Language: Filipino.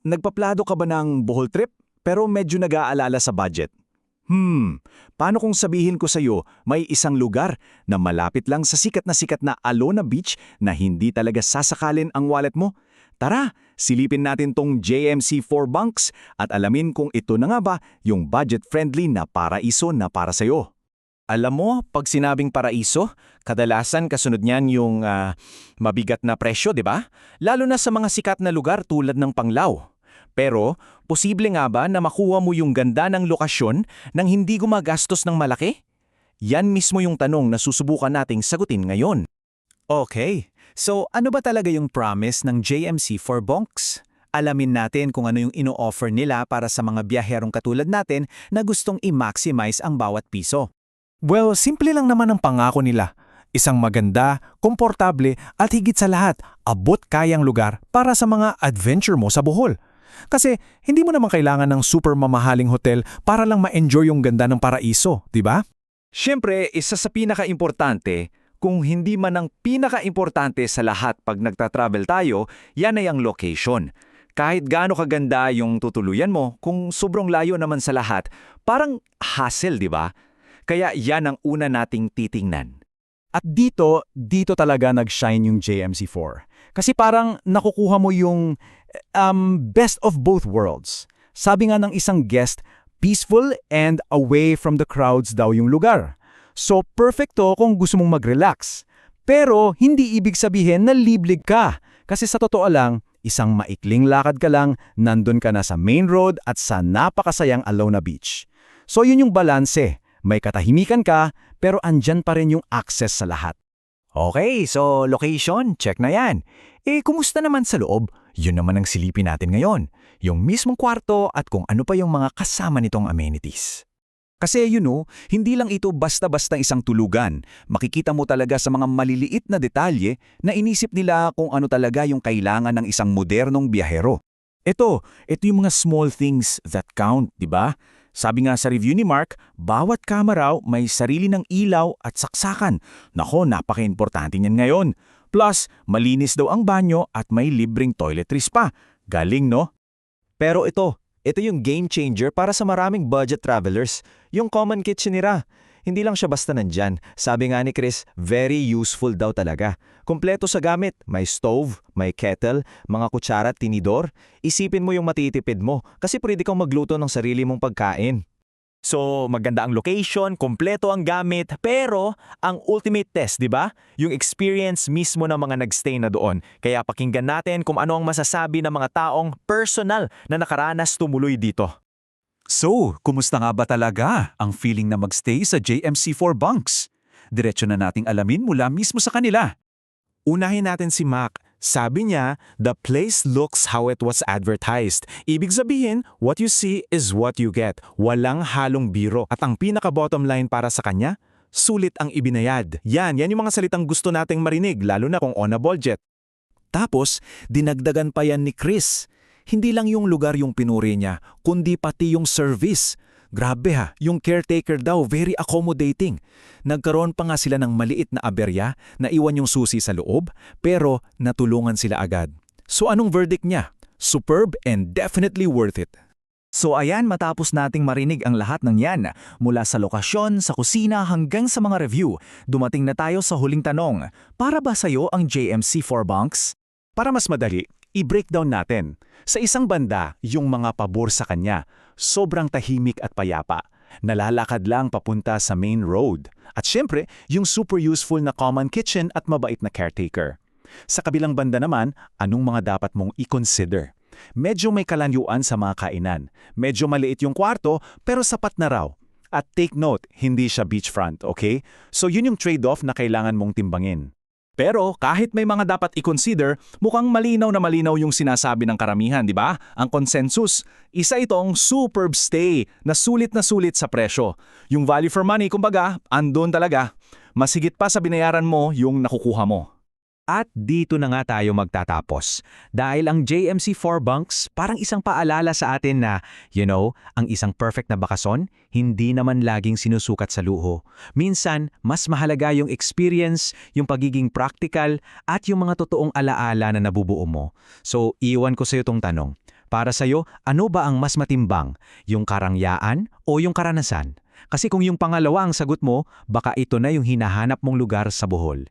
nagpaplado ka ba ng Bohol trip pero medyo nag-aalala sa budget? Paano kung sabihin ko sa'yo may isang lugar na malapit lang sa sikat na Alona Beach na hindi talaga sasakalin ang wallet mo? Tara, silipin natin tong JMC4 Bunks at alamin kung ito na nga ba yung budget-friendly na paraiso na para sa'yo. Alam mo, pag sinabing paraiso, kadalasan kasunod niyan yung mabigat na presyo, di ba? Lalo na sa mga sikat na lugar tulad ng Panglao. Pero, posible nga ba na makuha mo yung ganda ng lokasyon nang hindi gumagastos ng malaki? Yan mismo yung tanong na susubukan nating sagutin ngayon. Okay, so ano ba talaga yung promise ng JMC for Bunks? Alamin natin kung ano yung ino-offer nila para sa mga biyaherong katulad natin na gustong i-maximize ang bawat piso. Well, simple lang naman ang pangako nila. Isang maganda, komportable at higit sa lahat, abot kayang lugar para sa mga adventure mo sa Bohol. Kasi hindi mo naman kailangan ng super mamahaling hotel para lang ma-enjoy yung ganda ng paraiso, di ba? Siyempre, isa sa pinaka-importante, kung hindi man ang pinaka-importante sa lahat pag nagta-travel tayo, yan ay ang location. Kahit gaano kaganda yung tutuluyan mo, kung sobrang layo naman sa lahat, parang hassle, di ba? Kaya yan ang una nating titingnan. At dito talaga nag-shine yung JMC4. Kasi parang nakukuha mo yung best of both worlds. Sabi nga ng isang guest, peaceful and away from the crowds daw yung lugar. So perfect to kung gusto mong mag-relax. Pero hindi ibig sabihin na liblig ka. Kasi sa totoo lang, isang maikling lakad ka lang, nandun ka na sa main road at sa napakasayang Alona Beach. So yun yung balanse. May katahimikan ka, pero andyan pa rin yung access sa lahat. Okay, so location, check na yan. Kumusta naman sa loob? Yun naman ang silipin natin ngayon. Yung mismong kwarto at kung ano pa yung mga kasama nitong amenities. Kasi hindi lang ito basta-basta isang tulugan. Makikita mo talaga sa mga maliliit na detalye na inisip nila kung ano talaga yung kailangan ng isang modernong biyahero. Ito yung mga small things that count, di ba? Sabi nga sa review ni Mark, bawat kama raw may sarili ng ilaw at saksakan. Nako, napaka-importante niyan ngayon. Plus, malinis daw ang banyo at may libreng toiletries pa. Galing, no? Pero ito yung game changer para sa maraming budget travelers, yung common kitchen nila. Hindi lang siya basta nandyan. Sabi nga ni Chris, very useful daw talaga. Kompleto sa gamit, may stove, may kettle, mga kutsara at tinidor. Isipin mo yung matitipid mo kasi pwede kang magluto ng sarili mong pagkain. So, maganda ang location, kompleto ang gamit, pero ang ultimate test, di ba? Yung experience mismo ng mga nagstay na doon. Kaya pakinggan natin kung ano ang masasabi ng mga taong personal na nakaranas tumuloy dito. So, kumusta nga ba talaga ang feeling na magstay sa JMC4 Bunks? Diretso na nating alamin mula mismo sa kanila. Unahin natin si Mac. Sabi niya, the place looks how it was advertised. Ibig sabihin, what you see is what you get. Walang halong biro. At ang pinaka-bottom line para sa kanya, sulit ang ibinayad. Yan yung mga salitang gusto nating marinig, lalo na kung on a budget. Tapos, dinagdagan pa yan ni Chris. Hindi lang yung lugar yung pinuri niya, kundi pati yung service. Grabe yung caretaker daw, very accommodating. Nagkaroon pa nga sila ng maliit na aberya na iwan yung susi sa loob, pero natulungan sila agad. So anong verdict niya? Superb and definitely worth it. So ayan, matapos nating marinig ang lahat ng yan, mula sa lokasyon, sa kusina hanggang sa mga review, dumating na tayo sa huling tanong. Para ba sa'yo ang JMC4 Bunks? Para mas madali, i-breakdown natin. Sa isang banda, yung mga pabor sa kanya, sobrang tahimik at payapa. Nalalakad lang papunta sa main road. At syempre, yung super useful na common kitchen at mabait na caretaker. Sa kabilang banda naman, anong mga dapat mong i-consider? Medyo may kalanyuan sa mga kainan. Medyo maliit yung kwarto, pero sapat na raw. At take note, hindi siya beachfront, okay? So yun yung trade-off na kailangan mong timbangin. Pero kahit may mga dapat i-consider, mukhang malinaw na malinaw yung sinasabi ng karamihan, di ba? Ang consensus, isa itong superb stay na sulit sa presyo. Yung value for money, kumbaga, andun talaga. Mas higit pa sa binayaran mo yung nakukuha mo. At dito na nga tayo magtatapos. Dahil ang JMC4 Bunks parang isang paalala sa atin na, ang isang perfect na bakasyon, hindi naman laging sinusukat sa luho. Minsan, mas mahalaga yung experience, yung pagiging practical, at yung mga totoong alaala na nabubuo mo. So, iwan ko sa iyo tong tanong. Para sa'yo, ano ba ang mas matimbang? Yung karangyaan o yung karanasan? Kasi kung yung pangalawa ang sagot mo, baka ito na yung hinahanap mong lugar sa Bohol.